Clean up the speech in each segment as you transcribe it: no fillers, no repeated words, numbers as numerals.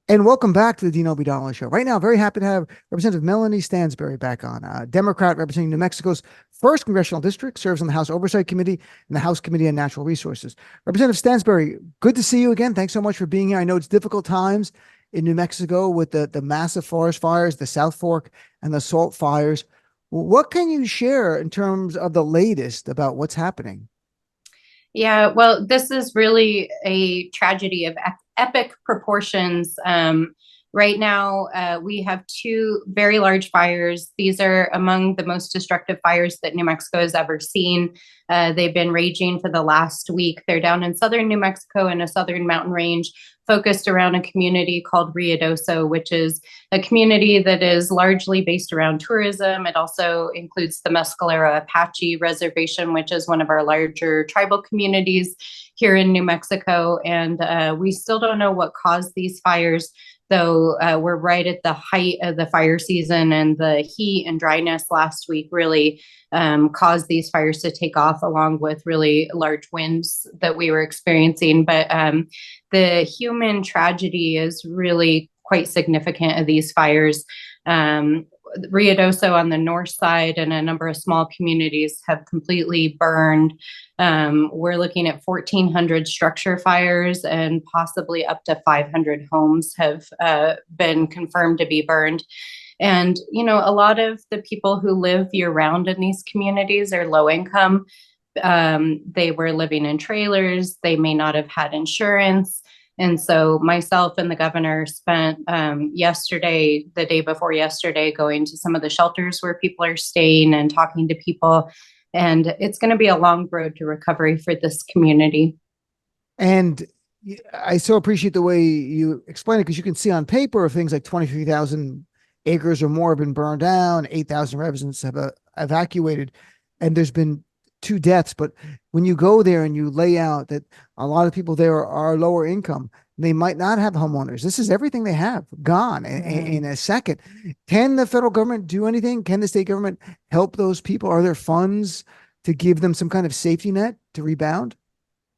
And welcome back to the Dean Obeidallah Show. Right now, very happy to have Representative Melanie Stansbury back on. A Democrat representing New Mexico's first congressional district, serves on the House Oversight Committee and the House Committee on Natural Resources. Representative Stansbury, good to see you again. Thanks so much for being here. I know it's difficult times in New Mexico with the massive forest fires, the South Fork, and the salt fires. What can you share in terms of the latest about what's happening? Yeah, well, this is really a tragedy of epic proportions. Right now, we have two very large fires. These are among the most destructive fires that New Mexico has ever seen. They've been raging for the last week. They're down in southern New Mexico in a southern mountain range, focused around a community called Ruidoso, which is a community that is largely based around tourism. It also includes the Mescalero Apache Reservation, which is one of our larger tribal communities here in New Mexico. And we still don't know what caused these fires, though we're right at the height of the fire season, and the heat and dryness last week really caused these fires to take off, along with really large winds that we were experiencing. But the human tragedy is really quite significant of these fires. Ruidoso on the north side and a number of small communities have completely burned. We're looking at 1,400 structure fires, and possibly up to 500 homes have been confirmed to be burned. And, you know, a lot of the people who live year round in these communities are low income. They were living in trailers. They may not have had insurance. And so myself and the governor spent yesterday, the day before yesterday, going to some of the shelters where people are staying and talking to people. And it's going to be a long road to recovery for this community. And I so appreciate the way you explain it, because you can see on paper things like 23,000 acres or more have been burned down, 8,000 residents have evacuated, and there's been two deaths. But when you go there and you lay out that a lot of people there are lower income, they might not have homeowners. This is everything they have gone in a second. Can the federal government do anything? Can the state government help those people? Are there funds to give them some kind of safety net to rebound?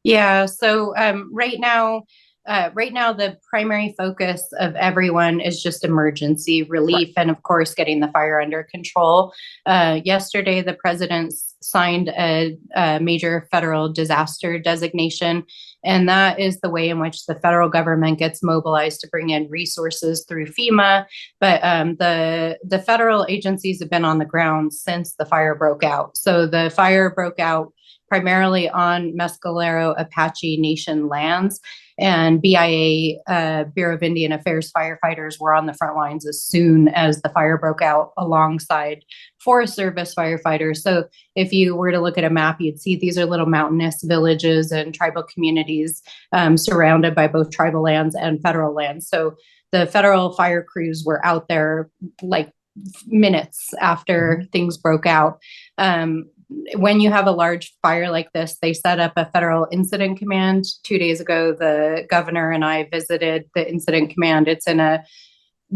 Yeah. So right now, the primary focus of everyone is just emergency Right. relief and, of course, getting the fire under control. Yesterday, the president signed a major federal disaster designation, and that is the way in which the federal government gets mobilized to bring in resources through FEMA. But the federal agencies have been on the ground since the fire broke out. So the fire broke out primarily on Mescalero Apache Nation lands. And BIA, Bureau of Indian Affairs firefighters were on the front lines as soon as the fire broke out, alongside Forest Service firefighters. So if you were to look at a map, you'd see these are little mountainous villages and tribal communities surrounded by both tribal lands and federal lands. So the federal fire crews were out there like minutes after things broke out. When you have a large fire like this, they set up a federal incident command. 2 days ago, the governor and I visited the incident command. It's in a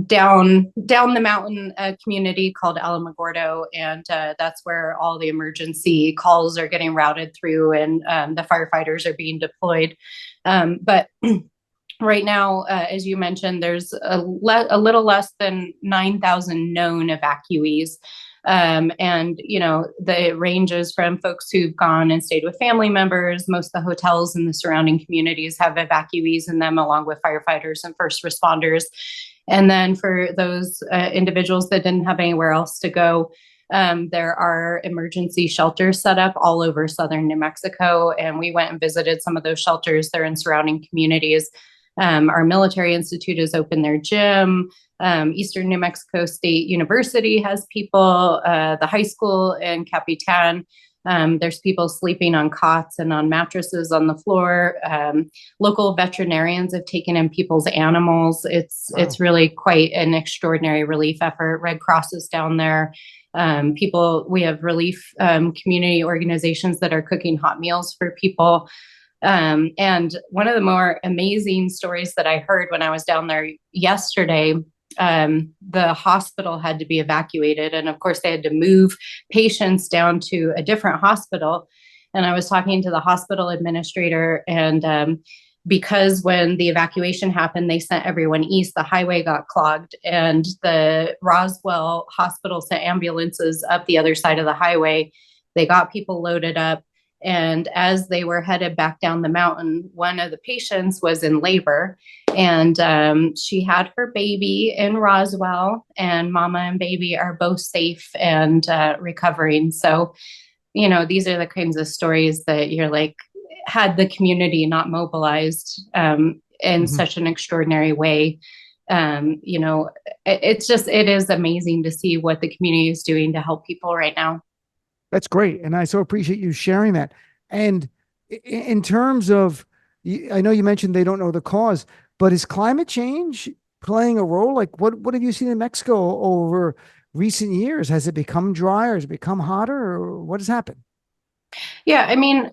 down the mountain community called Alamogordo, and that's where all the emergency calls are getting routed through, and the firefighters are being deployed. But right now, as you mentioned, there's a little less than 9,000 known evacuees. And, you know, it ranges from folks who've gone and stayed with family members. Most of the hotels in the surrounding communities have evacuees in them, along with firefighters and first responders. And then for those individuals that didn't have anywhere else to go, there are emergency shelters set up all over southern New Mexico. And we went and visited some of those shelters. They're in surrounding communities. Our military institute has opened their gym. Eastern New Mexico State University has people. The high school in Capitan, there's people sleeping on cots and on mattresses on the floor. Local veterinarians have taken in people's animals. It's really quite an extraordinary relief effort. Red Cross is down there. We have relief community organizations that are cooking hot meals for people. And one of the more amazing stories that I heard when I was down there yesterday, the hospital had to be evacuated. And of course, they had to move patients down to a different hospital. And I was talking to the hospital administrator, and because when the evacuation happened, they sent everyone east, the highway got clogged, and the Roswell hospital sent ambulances up the other side of the highway. They got people loaded up. And as they were headed back down the mountain, one of the patients was in labor, and she had her baby in Roswell, and mama and baby are both safe and recovering. So, these are the kinds of stories that you're like, had the community not mobilized in such an extraordinary way, it is amazing to see what the community is doing to help people right now. That's great. And I so appreciate you sharing that. And in terms of, I know you mentioned they don't know the cause, but is climate change playing a role? Like what have you seen in Mexico over recent years? Has it become drier? Has it become hotter? Or what has happened? Yeah, I mean,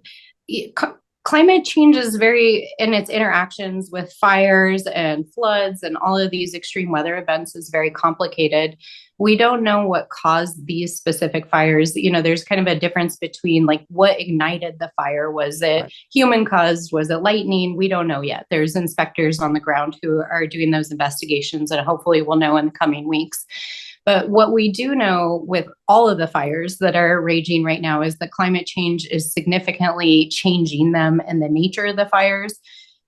climate change is in its interactions with fires and floods and all of these extreme weather events is very complicated. We don't know what caused these specific fires. There's kind of a difference between like what ignited the fire. Was it human caused? Was it lightning? We don't know yet. There's inspectors on the ground who are doing those investigations, and hopefully we'll know in the coming weeks. But what we do know with all of the fires that are raging right now is that climate change is significantly changing them and the nature of the fires.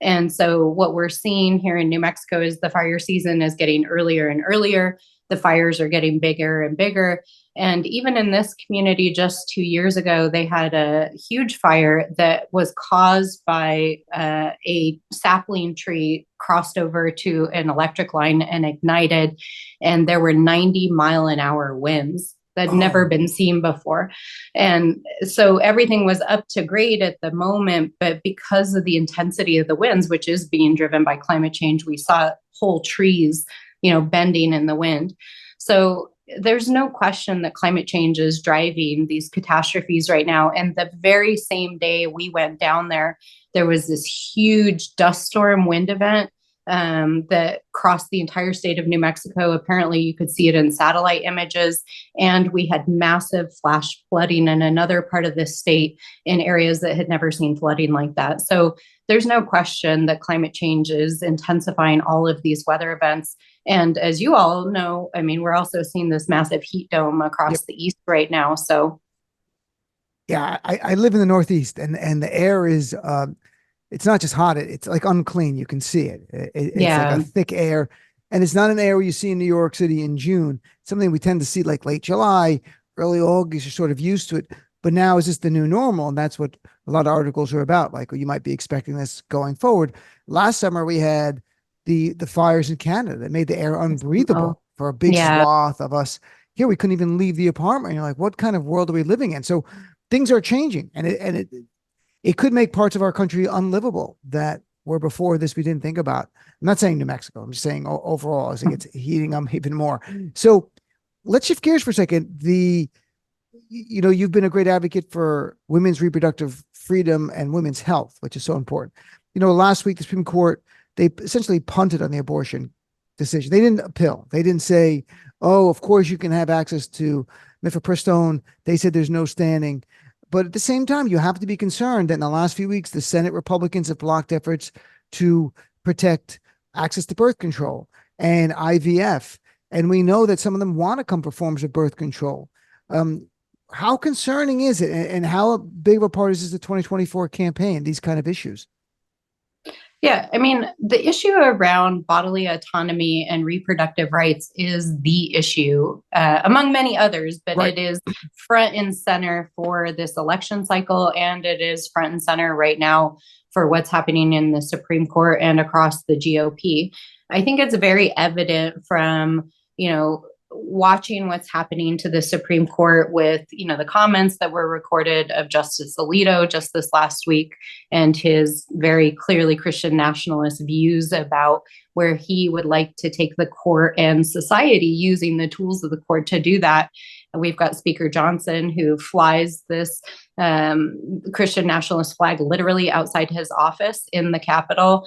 And so what we're seeing here in New Mexico is the fire season is getting earlier and earlier. The fires are getting bigger and bigger. And even in this community, just 2 years ago, they had a huge fire that was caused by a sapling tree crossed over to an electric line and ignited. And there were 90-mile-an-hour winds that had never been seen before. And so everything was up to grade at the moment. But because of the intensity of the winds, which is being driven by climate change, we saw whole trees, bending in the wind. So there's no question that climate change is driving these catastrophes right now. And the very same day we went down there, there was this huge dust storm wind event that crossed the entire state of New Mexico. Apparently, you could see it in satellite images. And we had massive flash flooding in another part of this state in areas that had never seen flooding like that. So there's no question that climate change is intensifying all of these weather events. And as you all know, I mean, we're also seeing this massive heat dome across the east right now. So, yeah, I live in the Northeast, and the air is it's not just hot; it's like unclean. You can see it. It's like a thick air, and it's not an air you see in New York City in June. It's something we tend to see like late July, early August. You're sort of used to it, but now is this the new normal? And that's what a lot of articles are about. Like, well, you might be expecting this going forward. Last summer we had the fires in Canada that made the air unbreathable for a big swath of us. Here we couldn't even leave the apartment. You're like, what kind of world are we living in? So things are changing, and it could make parts of our country unlivable that were before this we didn't think about. I'm not saying New Mexico. I'm just saying overall, I think it's heating up even more. So let's shift gears for a second. You've been a great advocate for women's reproductive freedom and women's health, which is so important. Last week, the Supreme Court, they essentially punted on the abortion decision. They didn't appeal. They didn't say, oh, of course you can have access to mifepristone. They said there's no standing. But at the same time, you have to be concerned that in the last few weeks, the Senate Republicans have blocked efforts to protect access to birth control and IVF. And we know that some of them want to come for forms of birth control. How concerning is it? And how big of a part is this the 2024 campaign, these kind of issues? Yeah, I mean, the issue around bodily autonomy and reproductive rights is the issue, among many others, but it is front and center for this election cycle, and it is front and center right now for what's happening in the Supreme Court and across the GOP. I think it's very evident from, watching what's happening to the Supreme Court with, the comments that were recorded of Justice Alito just this last week and his very clearly Christian nationalist views about where he would like to take the court and society using the tools of the court to do that. And we've got Speaker Johnson, who flies this Christian nationalist flag literally outside his office in the Capitol.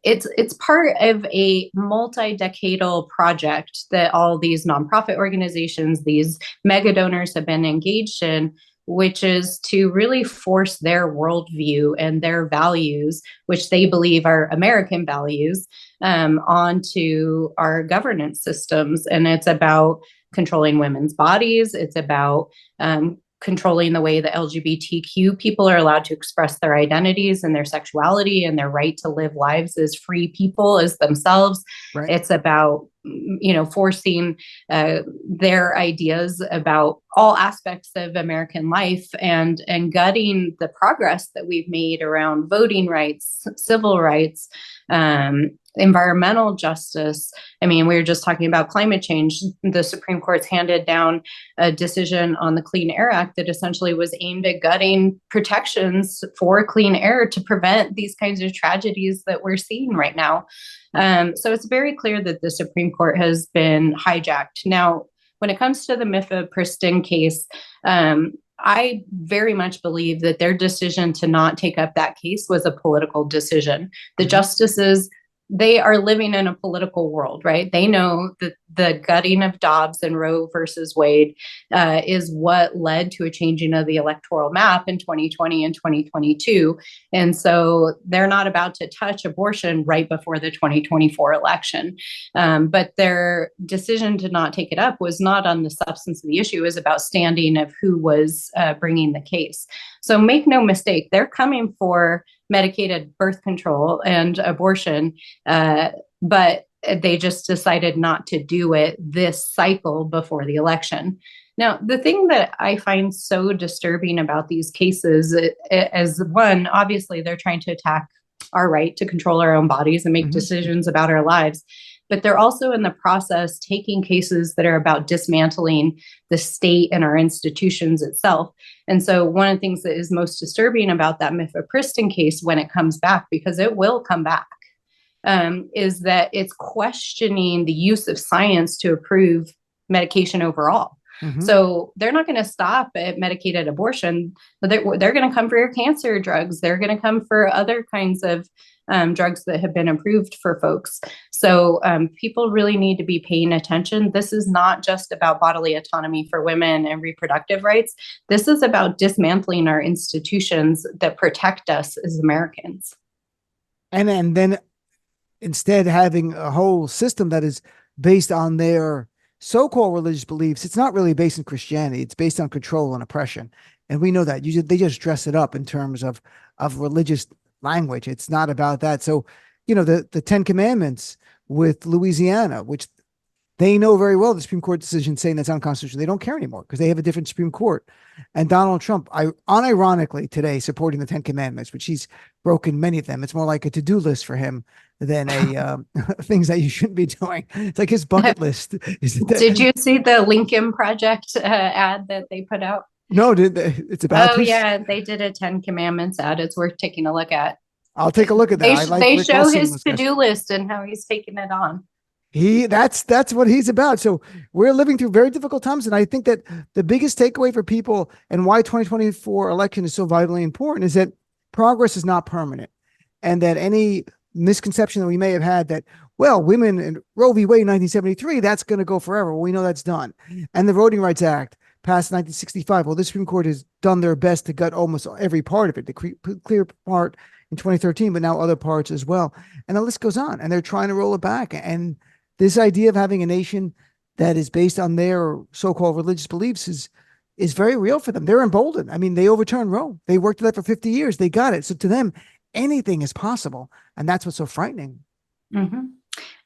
It's part of a multi-decadal project that all these nonprofit organizations, these mega donors have been engaged in, which is to really force their worldview and their values, which they believe are American values, onto our governance systems. And it's about controlling women's bodies. It's about controlling the way the LGBTQ people are allowed to express their identities and their sexuality and their right to live lives as free people, as themselves. Right. It's about, forcing their ideas about all aspects of American life and gutting the progress that we've made around voting rights, civil rights, environmental justice. I mean, we were just talking about climate change. The Supreme Court's handed down a decision on the Clean Air Act that essentially was aimed at gutting protections for clean air to prevent these kinds of tragedies that we're seeing right now. So it's very clear that the Supreme Court has been hijacked. Now, when it comes to the Mifepriston case, I very much believe that their decision to not take up that case was a political decision. The justices, they are living in a political world, right? They know that the gutting of Dobbs and Roe versus Wade is what led to a changing of the electoral map in 2020 and 2022. And so they're not about to touch abortion right before the 2024 election. But their decision to not take it up was not on the substance of the issue. It was about standing of who was bringing the case. So make no mistake, they're coming for medicated birth control and abortion, but they just decided not to do it this cycle before the election. Now, the thing that I find so disturbing about these cases is one, obviously they're trying to attack our right to control our own bodies and make decisions about our lives. But they're also in the process taking cases that are about dismantling the state and our institutions itself. And so one of the things that is most disturbing about that Mifepriston case when it comes back, because it will come back, is that it's questioning the use of science to approve medication overall. So they're not going to stop at medicated abortion, but they're going to come for your cancer drugs. They're going to come for other kinds of drugs that have been approved for folks. So people really need to be paying attention. This is not just about bodily autonomy for women and reproductive rights. This is about dismantling our institutions that protect us as Americans. And then instead having a whole system that is based on their so-called religious beliefs. It's not really based in Christianity. It's based on control and oppression. And we know that. They just dress it up in terms of religious language. It's not about that. So, the Ten Commandments with Louisiana, which they know very well, the Supreme Court decision saying that's unconstitutional. They don't care anymore because they have a different Supreme Court. And Donald Trump, unironically today, supporting the Ten Commandments, which he's broken many of them. It's more like a to-do list for him than things that you shouldn't be doing. It's like his bucket list. Did you see the Lincoln Project ad that they put out? No, it's about this? Yeah, they did a 10 Commandments ad. It's worth taking a look at. I'll take a look at that. They show his to-do list and how he's taking it on. That's what he's about. So we're living through very difficult times. And I think that the biggest takeaway for people and why 2024 election is so vitally important is that progress is not permanent. And that any misconception that we may have had that, well, women in Roe v. Wade in 1973, that's going to go forever. Well, we know that's done. And the Voting Rights Act passed in 1965. Well, the Supreme Court has done their best to gut almost every part of it, the clear part in 2013, but now other parts as well. And the list goes on. And they're trying to roll it back. And this idea of having a nation that is based on their so-called religious beliefs is very real for them. They're emboldened. I mean, they overturned Roe. They worked at that for 50 years. They got it. So to them, anything is possible. And that's what's so frightening.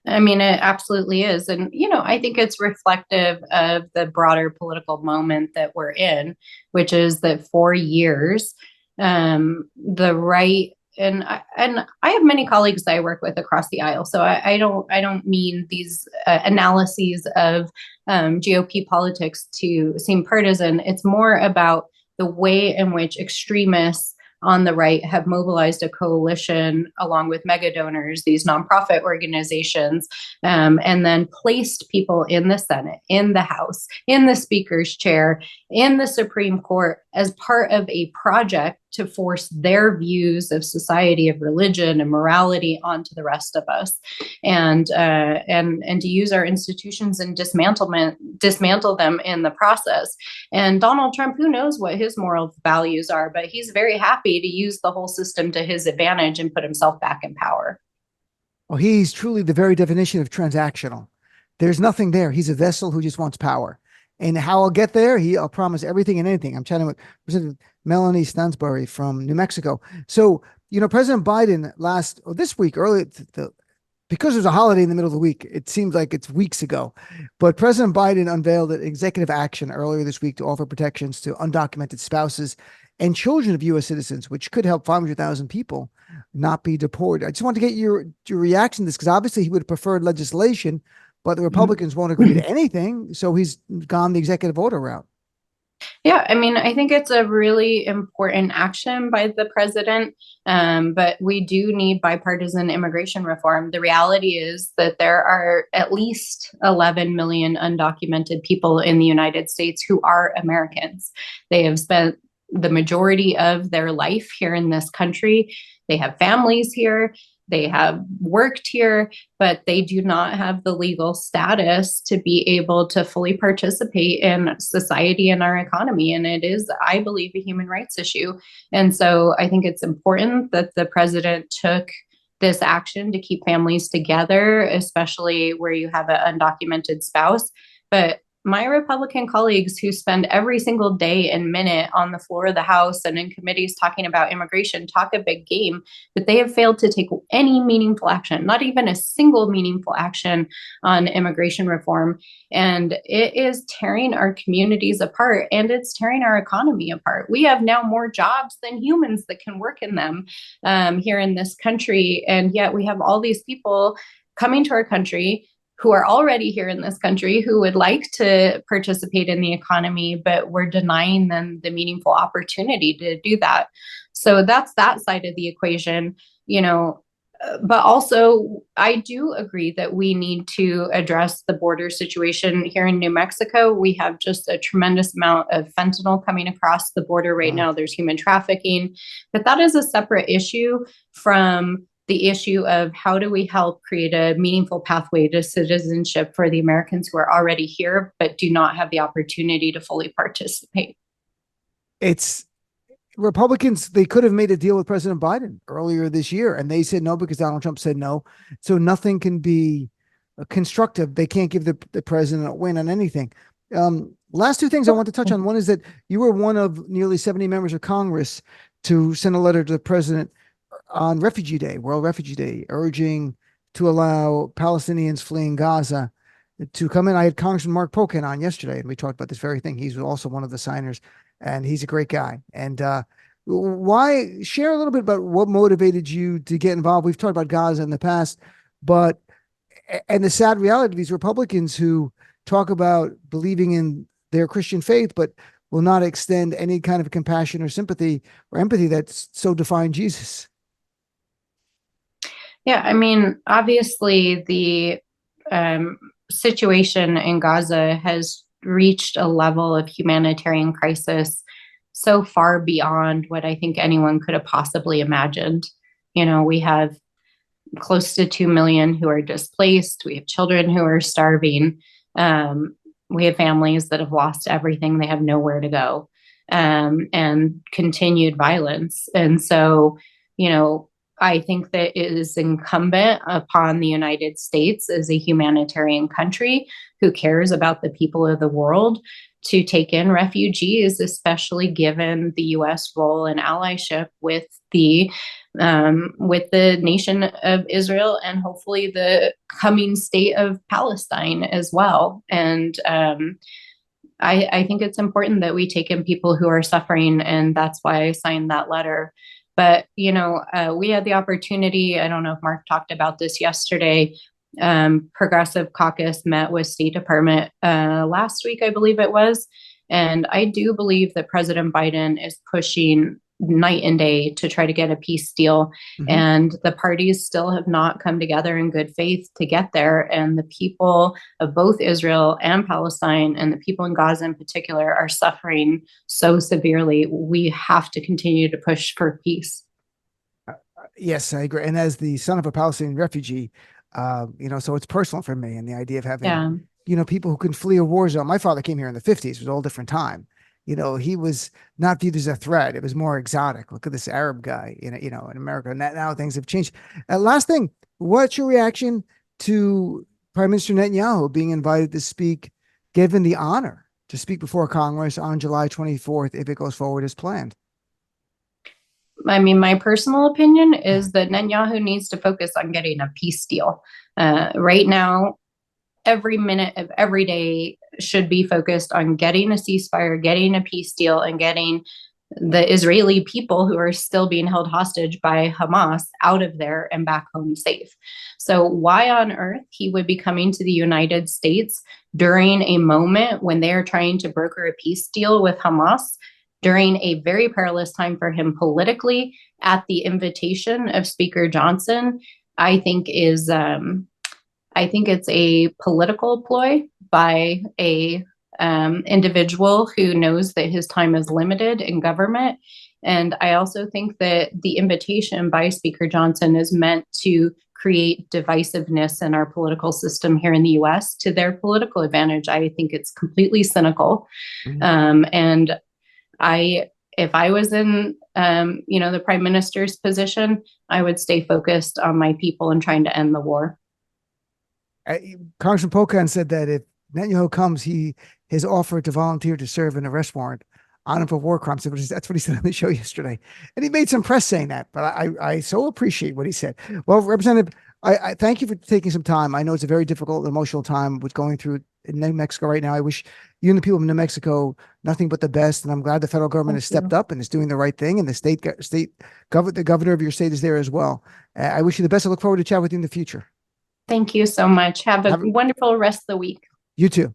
I mean, it absolutely is. And, I think it's reflective of the broader political moment that we're in, which is that for years, the right, and I have many colleagues that I work with across the aisle. So I don't mean these analyses of GOP politics to seem partisan. It's more about the way in which extremists on the right have mobilized a coalition along with mega donors, these nonprofit organizations, and then placed people in the Senate, in the House, in the Speaker's chair, in the Supreme Court as part of a project to force their views of society, of religion and morality onto the rest of us, and to use our institutions and dismantle them in the process. And Donald Trump, who knows what his moral values are, but he's very happy to use the whole system to his advantage and put himself back in power. Well, he's truly the very definition of transactional. There's nothing there. He's a vessel who just wants power. And how I'll get there, I'll promise everything and anything. I'm chatting with President Melanie Stansbury from New Mexico. So, President Biden this week, because there's a holiday in the middle of the week, it seems like it's weeks ago, but President Biden unveiled an executive action earlier this week to offer protections to undocumented spouses and children of U.S. citizens, which could help 500,000 people not be deported. I just want to get your reaction to this, because obviously he would have preferred legislation, but the Republicans won't agree to anything. So he's gone the executive order route. Yeah, I mean, I think it's a really important action by the president, but we do need bipartisan immigration reform. The reality is that there are at least 11 million undocumented people in the United States who are Americans. They have spent the majority of their life here in this country. They have families here. They have worked here, but they do not have the legal status to be able to fully participate in society and our economy. And it is, I believe, a human rights issue. And so I think it's important that the president took this action to keep families together, especially where you have an undocumented spouse. But my Republican colleagues who spend every single day and minute on the floor of the House and in committees talking about immigration talk a big game, but they have failed to take any meaningful action, not even a single meaningful action on immigration reform. And it is tearing our communities apart, and it's tearing our economy apart. We have now more jobs than humans that can work in them here in this country. And yet we have all these people coming to our country who are already here in this country, who would like to participate in the economy, but we're denying them the meaningful opportunity to do that. So that's that side of the equation, but also I do agree that we need to address the border situation here in New Mexico. We have just a tremendous amount of fentanyl coming across the border right now. There's human trafficking, but that is a separate issue from the issue of how do we help create a meaningful pathway to citizenship for the Americans who are already here, but do not have the opportunity to fully participate. It's Republicans. They could have made a deal with President Biden earlier this year, and they said no because Donald Trump said no. So nothing can be constructive. They can't give the president a win on anything. Last two things I want to touch on. One is that you were one of nearly 70 members of Congress to send a letter to the president on Refugee Day, World Refugee Day, urging to allow Palestinians fleeing Gaza to come in. I had Congressman Mark Pocan on yesterday, and we talked about this very thing. He's also one of the signers, and he's a great guy. And why share a little bit about what motivated you to get involved? We've talked about Gaza in the past, and the sad reality of these Republicans who talk about believing in their Christian faith, but will not extend any kind of compassion or sympathy or empathy that's so defined Jesus. Yeah, I mean, obviously the situation in Gaza has reached a level of humanitarian crisis so far beyond what I think anyone could have possibly imagined. We have close to 2 million who are displaced. We have children who are starving. We have families that have lost everything. They have nowhere to go, and continued violence. And so, I think that it is incumbent upon the United States as a humanitarian country who cares about the people of the world to take in refugees, especially given the U.S. role and allyship with the nation of Israel and hopefully the coming state of Palestine as well. And I think it's important that we take in people who are suffering, and that's why I signed that letter. But, we had the opportunity, I don't know if Mark talked about this yesterday, Progressive Caucus met with State Department last week, I believe it was. And I do believe that President Biden is pushing night and day to try to get a peace deal. And the parties still have not come together in good faith to get there. And the people of both Israel and Palestine, and the people in Gaza in particular, are suffering so severely. We have to continue to push for peace. Yes, I agree. And as the son of a Palestinian refugee, so it's personal for me. And the idea of having, people who can flee a war zone. My father came here in the 50s. It was a whole different time. He was not viewed as a threat. It was more exotic. Look at this Arab guy, in America. And now things have changed. Last thing, what's your reaction to Prime Minister Netanyahu being invited to speak, given the honor to speak before Congress on July 24th, if it goes forward as planned? I mean, my personal opinion is that Netanyahu needs to focus on getting a peace deal. Right now, every minute of every day should be focused on getting a ceasefire, getting a peace deal, and getting the Israeli people who are still being held hostage by Hamas out of there and back home safe. So why on earth he would be coming to the United States during a moment when they're trying to broker a peace deal with Hamas, during a very perilous time for him politically, at the invitation of Speaker Johnson, I think it's a political ploy by a individual who knows that his time is limited in government. And I also think that the invitation by Speaker Johnson is meant to create divisiveness in our political system here in the US to their political advantage. I think it's completely cynical. And if I was in, the prime minister's position, I would stay focused on my people and trying to end the war. Congressman Pocan said that if Netanyahu comes, his offer to volunteer to serve an arrest warrant on him for war crimes. That's what he said on the show yesterday. And he made some press saying that, but I so appreciate what he said. Well, Representative, I thank you for taking some time. I know it's a very difficult, emotional time with going through in New Mexico right now. I wish you and the people of New Mexico nothing but the best. And I'm glad the federal government has stepped up and is doing the right thing. And the governor of your state is there as well. I wish you the best. I look forward to chat with you in the future. Thank you so much. Have a wonderful rest of the week. You too.